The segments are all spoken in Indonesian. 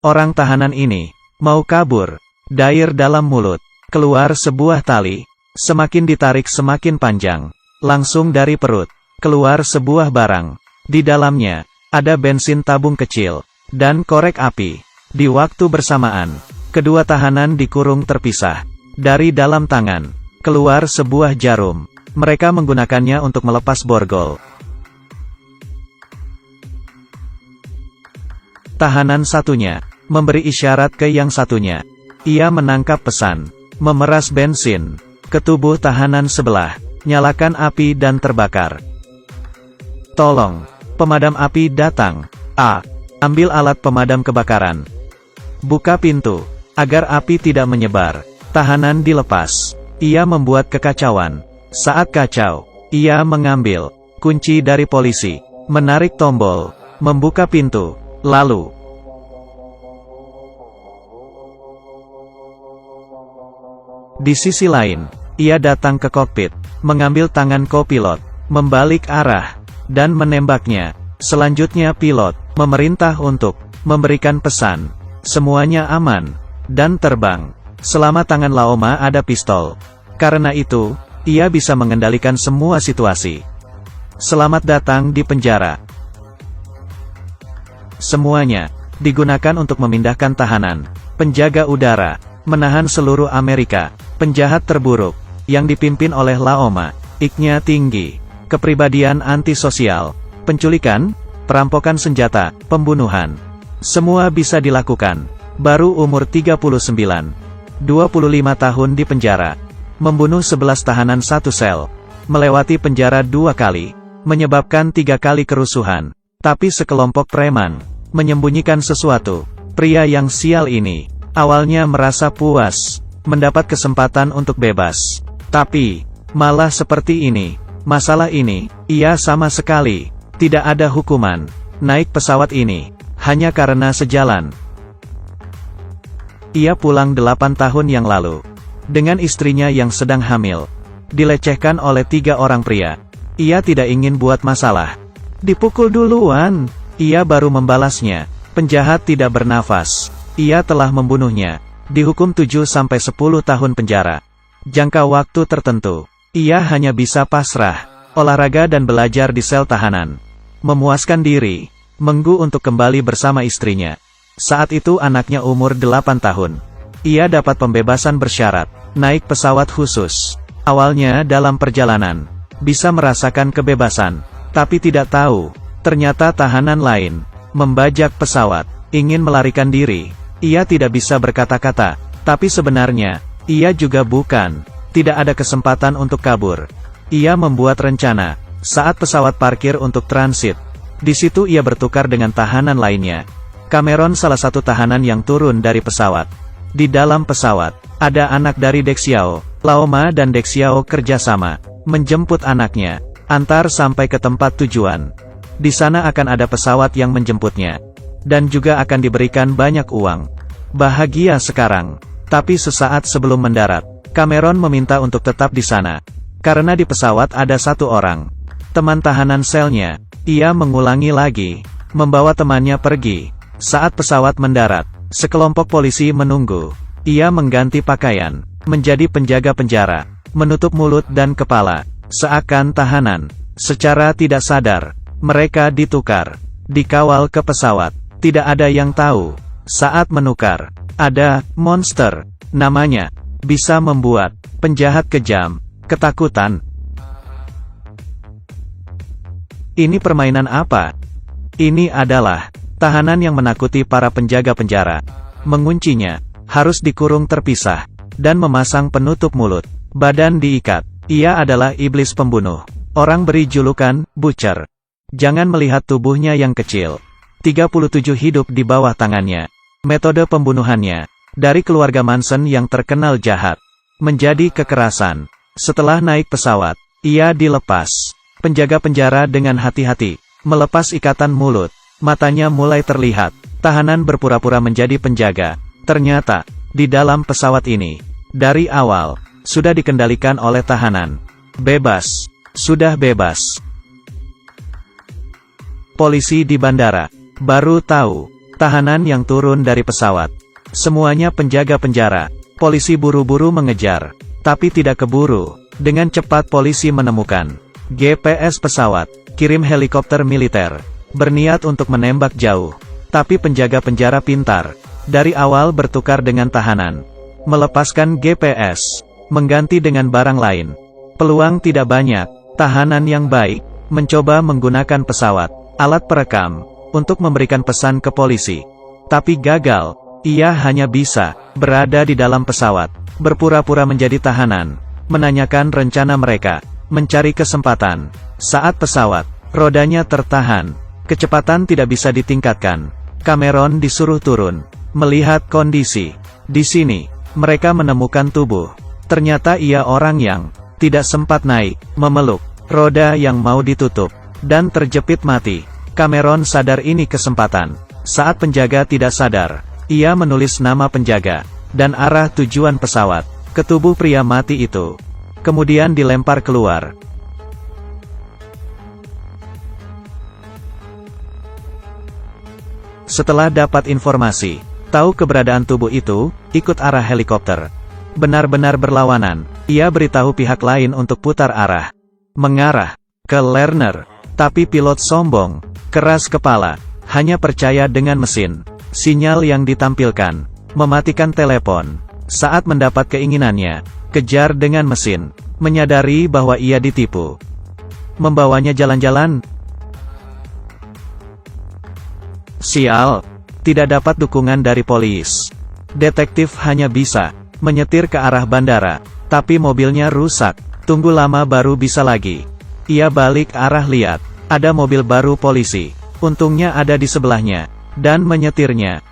Orang tahanan ini mau kabur. Dair dalam mulut. Keluar sebuah tali. Semakin ditarik semakin panjang. Langsung dari perut. Keluar sebuah barang. Di dalamnya ada bensin tabung kecil dan korek api. Di waktu bersamaan, kedua tahanan dikurung terpisah. Dari dalam tangan keluar sebuah jarum. Mereka menggunakannya untuk melepas borgol. Tahanan satunya memberi isyarat ke yang satunya. Ia menangkap pesan, memeras bensin ke tubuh tahanan sebelah, nyalakan api dan terbakar. Tolong, pemadam api datang. Ambil alat pemadam kebakaran. Buka pintu, agar api tidak menyebar. Tahanan dilepas. Ia membuat kekacauan. Saat kacau, ia mengambil kunci dari polisi, menarik tombol, membuka pintu, lalu di sisi lain, ia datang ke kokpit, mengambil tangan kopilot, membalik arah, dan menembaknya. Selanjutnya pilot memerintah untuk memberikan pesan. Semuanya aman, dan terbang. Selama tangan Laoma ada pistol. Karena itu, ia bisa mengendalikan semua situasi. Selamat datang di penjara. Semuanya digunakan untuk memindahkan tahanan, penjaga udara, menahan seluruh Amerika, penjahat terburuk, yang dipimpin oleh Laoma. IQ-nya tinggi, kepribadian antisosial, penculikan, perampokan senjata, pembunuhan. Semua bisa dilakukan. Baru umur 39. 25 tahun di penjara. Membunuh 11 tahanan satu sel. Melewati penjara 2 kali. Menyebabkan 3 kali kerusuhan. Tapi sekelompok preman menyembunyikan sesuatu. Pria yang sial ini awalnya merasa puas mendapat kesempatan untuk bebas. Tapi malah seperti ini. Masalah ini, ia sama sekali tidak ada hukuman. Naik pesawat ini hanya karena sejalan. Ia pulang 8 tahun yang lalu dengan istrinya yang sedang hamil. Dilecehkan oleh 3 orang pria. Ia tidak ingin buat masalah. Dipukul duluan. Ia baru membalasnya. Penjahat tidak bernafas. Ia telah membunuhnya. Dihukum 7-10 tahun penjara. Jangka waktu tertentu. Ia hanya bisa pasrah, olahraga dan belajar di sel tahanan. Memuaskan diri, menggu untuk kembali bersama istrinya. Saat itu anaknya umur 8 tahun. Ia dapat pembebasan bersyarat, naik pesawat khusus. Awalnya dalam perjalanan, bisa merasakan kebebasan, tapi tidak tahu, ternyata tahanan lain membajak pesawat, ingin melarikan diri. Ia tidak bisa berkata-kata, tapi sebenarnya, ia juga bukan. Tidak ada kesempatan untuk kabur. Ia membuat rencana, saat pesawat parkir untuk transit. Di situ ia bertukar dengan tahanan lainnya. Cameron salah satu tahanan yang turun dari pesawat. Di dalam pesawat, ada anak dari Dexiao. Laoma dan Dexiao kerjasama, menjemput anaknya, antar sampai ke tempat tujuan. Di sana akan ada pesawat yang menjemputnya. Dan juga akan diberikan banyak uang. Bahagia sekarang. Tapi sesaat sebelum mendarat, Cameron meminta untuk tetap di sana. Karena di pesawat ada 1 orang. Teman tahanan selnya. Ia mengulangi lagi. Membawa temannya pergi. Saat pesawat mendarat, sekelompok polisi menunggu. Ia mengganti pakaian, menjadi penjaga penjara, menutup mulut dan kepala, seakan tahanan. Secara tidak sadar, mereka ditukar, dikawal ke pesawat. Tidak ada yang tahu. Saat menukar, ada monster, namanya, bisa membuat penjahat kejam ketakutan. Ini permainan apa? Ini adalah tahanan yang menakuti para penjaga penjara. Menguncinya, harus dikurung terpisah, dan memasang penutup mulut. Badan diikat. Ia adalah iblis pembunuh. Orang beri julukan, Butcher. Jangan melihat tubuhnya yang kecil. 37 hidup di bawah tangannya. Metode pembunuhannya, dari keluarga Manson yang terkenal jahat, menjadi kekerasan. Setelah naik pesawat, ia dilepas. Penjaga penjara dengan hati-hati, melepas ikatan mulut. Matanya mulai terlihat. Tahanan berpura-pura menjadi penjaga. Ternyata, di dalam pesawat ini, dari awal, sudah dikendalikan oleh tahanan. Bebas. Sudah bebas. Polisi di bandara baru tahu, Tahanan yang turun dari pesawat. Semuanya penjaga penjara. Polisi buru-buru mengejar, tapi tidak keburu. Dengan cepat polisi menemukan GPS pesawat. Kirim helikopter militer. Berniat untuk menembak jauh. Tapi penjaga penjara pintar. Dari awal bertukar dengan tahanan. Melepaskan GPS. Mengganti dengan barang lain. Peluang tidak banyak. Tahanan yang baik mencoba menggunakan pesawat, alat perekam, untuk memberikan pesan ke polisi. Tapi gagal. Ia hanya bisa berada di dalam pesawat, berpura-pura menjadi tahanan, menanyakan rencana mereka, mencari kesempatan. Saat pesawat, rodanya tertahan, kecepatan tidak bisa ditingkatkan. Cameron disuruh turun, melihat kondisi. Di sini, mereka menemukan tubuh. Ternyata ia orang yang tidak sempat naik, memeluk roda yang mau ditutup, dan terjepit mati. Cameron sadar ini kesempatan. Saat penjaga tidak sadar, ia menulis nama penjaga, dan arah tujuan pesawat, ke tubuh pria mati itu. Kemudian dilempar keluar. Setelah dapat informasi, tahu keberadaan tubuh itu, ikut arah helikopter. Benar-benar berlawanan, ia beritahu pihak lain untuk putar arah. Mengarah ke Lerner, tapi pilot sombong, keras kepala, hanya percaya dengan mesin. Sinyal yang ditampilkan, mematikan telepon. Saat mendapat keinginannya, kejar dengan mesin, menyadari bahwa ia ditipu. Membawanya jalan-jalan. Sial, tidak dapat dukungan dari polis. Detektif hanya bisa menyetir ke arah bandara, tapi mobilnya rusak. Tunggu lama baru bisa lagi. Ia balik arah lihat, ada mobil baru polisi. Untungnya ada di sebelahnya, dan menyetirnya.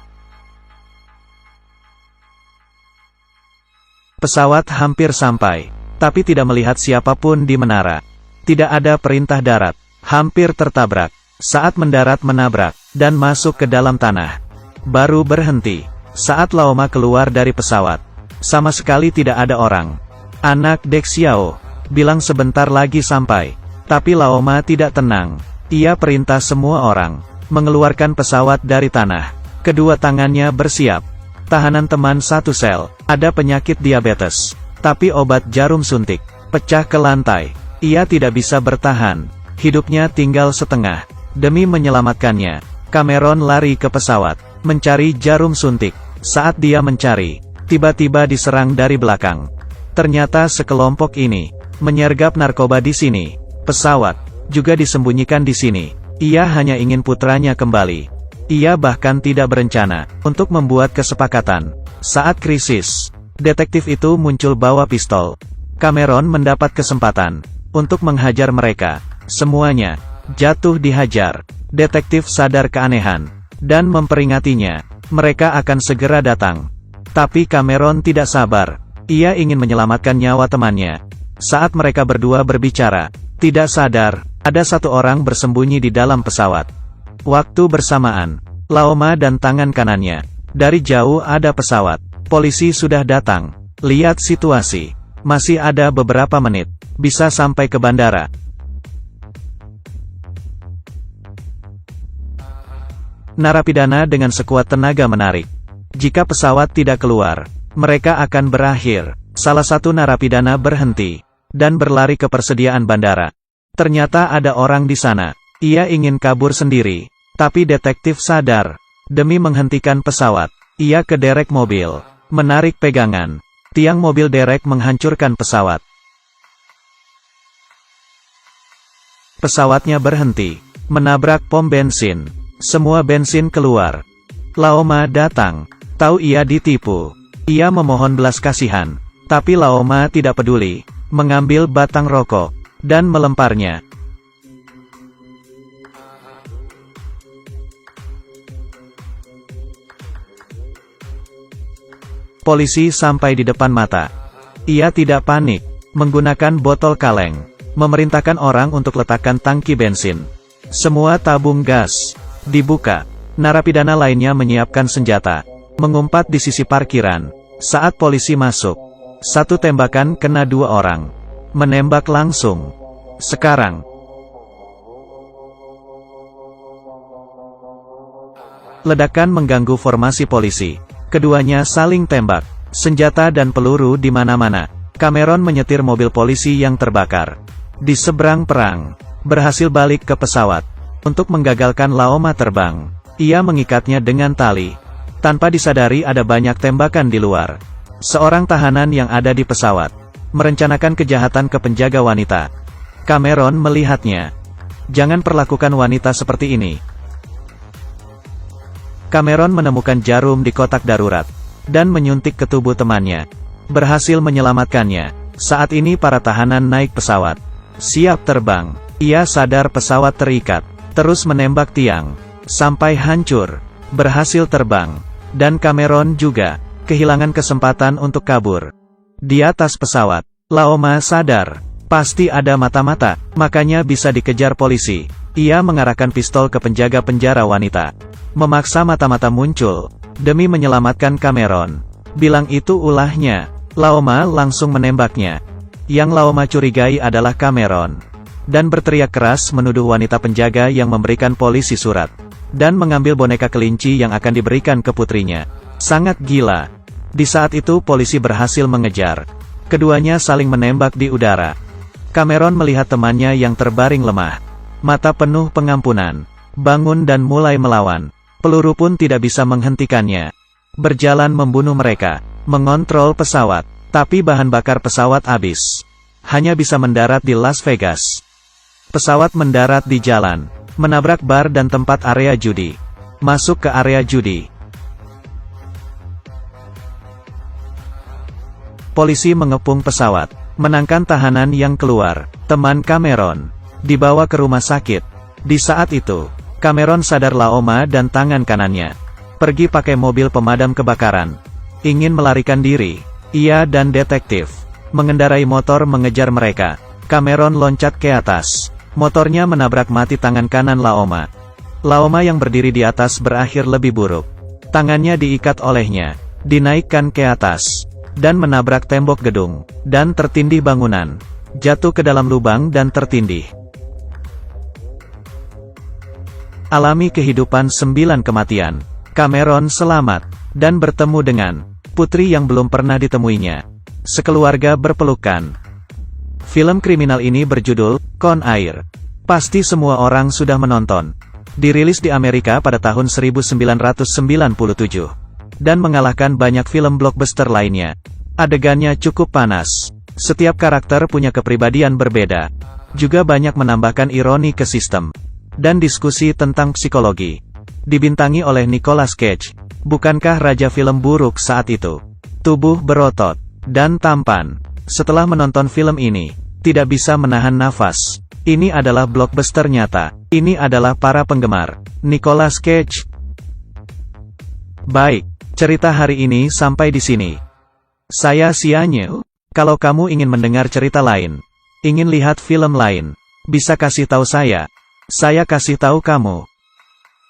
Pesawat hampir sampai, tapi tidak melihat siapapun di menara. Tidak ada perintah darat, hampir tertabrak. Saat mendarat menabrak, dan masuk ke dalam tanah. Baru berhenti, saat Laoma keluar dari pesawat. Sama sekali tidak ada orang. Anak Dek Xiao bilang sebentar lagi sampai. Tapi Laoma tidak tenang. Ia perintah semua orang mengeluarkan pesawat dari tanah. Kedua tangannya bersiap. Tahanan teman satu sel, ada penyakit diabetes. Tapi obat jarum suntik pecah ke lantai. Ia tidak bisa bertahan. Hidupnya tinggal setengah. Demi menyelamatkannya, Cameron lari ke pesawat, mencari jarum suntik. Saat dia mencari, tiba-tiba diserang dari belakang. Ternyata sekelompok ini menyergap narkoba di sini. Pesawat juga disembunyikan di sini. Ia hanya ingin putranya kembali. Ia bahkan tidak berencana untuk membuat kesepakatan. Saat krisis, detektif itu muncul bawa pistol. Cameron mendapat kesempatan untuk menghajar mereka. Semuanya jatuh dihajar. Detektif sadar keanehan dan memperingatinya. Mereka akan segera datang. Tapi Cameron tidak sabar. Ia ingin menyelamatkan nyawa temannya. Saat mereka berdua berbicara, tidak sadar, ada satu orang bersembunyi di dalam pesawat. Waktu bersamaan, Laoma dan tangan kanannya. Dari jauh ada pesawat. Polisi sudah datang. Lihat situasi. Masih ada beberapa menit. Bisa sampai ke bandara. Narapidana dengan sekuat tenaga menarik. Jika pesawat tidak keluar, mereka akan berakhir. Salah satu narapidana berhenti, dan berlari ke persediaan bandara. Ternyata ada orang di sana. Ia ingin kabur sendiri. Tapi detektif sadar. Demi menghentikan pesawat, ia ke derek mobil, menarik pegangan. Tiang mobil derek menghancurkan pesawat. Pesawatnya berhenti, menabrak pom bensin. Semua bensin keluar. Laoma datang. Tahu ia ditipu. Ia memohon belas kasihan. Tapi Laoma tidak peduli. Mengambil batang rokok, dan melemparnya. Polisi sampai di depan mata. Ia tidak panik. Menggunakan botol kaleng. Memerintahkan orang untuk letakkan tangki bensin. Semua tabung gas dibuka. Narapidana lainnya menyiapkan senjata. Mengumpat di sisi parkiran. Saat polisi masuk, satu tembakan kena dua orang. Menembak langsung. Sekarang, Ledakan mengganggu formasi polisi. Keduanya saling tembak. Senjata dan peluru di mana-mana. Cameron menyetir mobil polisi yang terbakar. Di seberang perang, berhasil balik ke pesawat. Untuk menggagalkan Laoma terbang, ia mengikatnya dengan tali. Tanpa disadari ada banyak tembakan di luar. Seorang tahanan yang ada di pesawat merencanakan kejahatan ke penjaga wanita. Cameron melihatnya. Jangan perlakukan wanita seperti ini. Cameron menemukan jarum di kotak darurat dan menyuntik ke tubuh temannya. Berhasil menyelamatkannya. Saat ini para tahanan naik pesawat. Siap terbang. Ia sadar pesawat terikat. Terus menembak tiang. Sampai hancur. Berhasil terbang. Dan Cameron juga kehilangan kesempatan untuk kabur. Di atas pesawat, Laoma sadar. Pasti ada mata-mata, makanya bisa dikejar polisi. Ia mengarahkan pistol ke penjaga penjara wanita. Memaksa mata-mata muncul. Demi menyelamatkan Cameron. Bilang itu ulahnya. Laoma langsung menembaknya. Yang Laoma curigai adalah Cameron. Dan berteriak keras menuduh wanita penjaga yang memberikan polisi surat. Dan mengambil boneka kelinci yang akan diberikan ke putrinya. Sangat gila. Di saat itu polisi berhasil mengejar. Keduanya saling menembak di udara. Cameron melihat temannya yang terbaring lemah. Mata penuh pengampunan. Bangun dan mulai melawan. Peluru pun tidak bisa menghentikannya. Berjalan membunuh mereka. Mengontrol pesawat. Tapi bahan bakar pesawat habis. Hanya bisa mendarat di Las Vegas. Pesawat mendarat di jalan. Menabrak bar dan tempat area judi. Masuk ke area judi. Polisi mengepung pesawat. Menangkan tahanan yang keluar. Teman Cameron. Dibawa ke rumah sakit. Di saat itu, Cameron sadar Laoma dan tangan kanannya. Pergi pakai mobil pemadam kebakaran. Ingin melarikan diri. Ia dan detektif mengendarai motor mengejar mereka. Cameron loncat ke atas. Motornya menabrak mati tangan kanan Laoma. Laoma yang berdiri di atas berakhir lebih buruk. Tangannya diikat olehnya. Dinaikkan ke atas. Dan menabrak tembok gedung. Dan tertindih bangunan. Jatuh ke dalam lubang dan tertindih. Alami kehidupan 9 kematian. Cameron selamat. Dan bertemu dengan putri yang belum pernah ditemuinya. Sekeluarga berpelukan. Film kriminal ini berjudul Con Air. Pasti semua orang sudah menonton. Dirilis di Amerika pada tahun 1997. Dan mengalahkan banyak film blockbuster lainnya. Adegannya cukup panas. Setiap karakter punya kepribadian berbeda. Juga banyak menambahkan ironi ke sistem. Dan diskusi tentang psikologi. Dibintangi oleh Nicolas Cage. Bukankah raja film buruk saat itu? Tubuh berotot. Dan tampan. Setelah menonton film ini, tidak bisa menahan nafas. Ini adalah blockbuster nyata. Ini adalah para penggemar Nicolas Cage. Baik, cerita hari ini sampai di sini. Saya Sianyu. Kalau kamu ingin mendengar cerita lain, ingin lihat film lain, bisa kasih tahu saya. Saya kasih tahu kamu.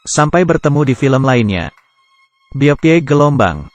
Sampai bertemu di film lainnya. Biopie Gelombang.